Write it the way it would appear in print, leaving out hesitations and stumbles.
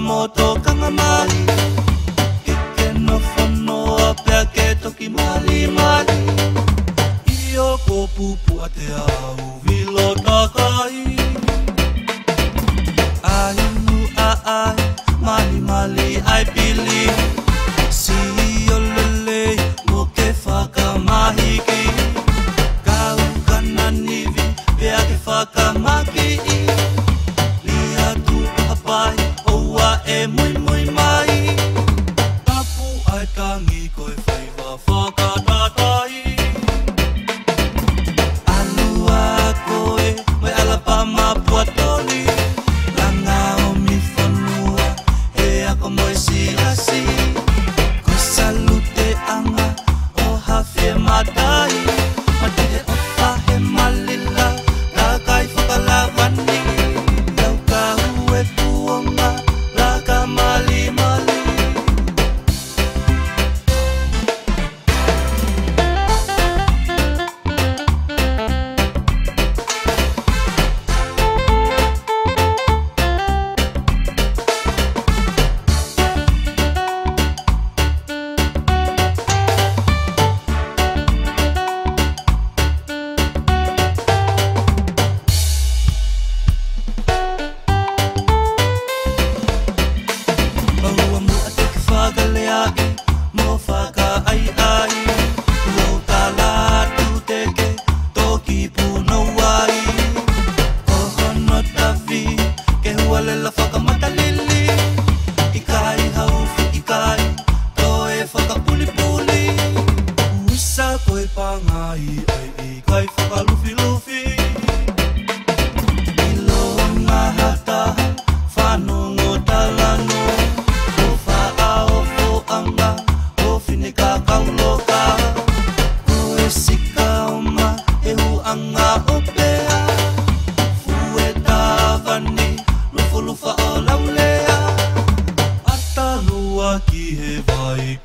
moto kanga mai Ke no fono a pea ke toki mali mali Io ko pupu a te au vilo takai Ai nu a ai mali mali ai pili Si o lele mo ke whakamahiki Kau kana nivi pea ke whakamaki Lia tu hapai oua e mui mui mai Tapu ai tangi koe whaiwa whakatatai Alua koe mai alapa mapua toli Langa o mi whanua he ako moe siasi Ko salute anga o hawhia matai Mate he opa he malila la kai whakalawani Lau ka hue puonga la ka mali mali Mo whaka ai ai Lo tala tu teke toki puno wai Ko hono tawi ke hua lela whakamatalili Ikai hauwhi ikai toe whakapuli puli Uisa koe pangai ai ikai whakalufi lufi Ilo ngā hata whanongo talano Kauloka Koe sika oma e huanga o pea Fue tawani lufa lufa o laulea Atalua ki he vai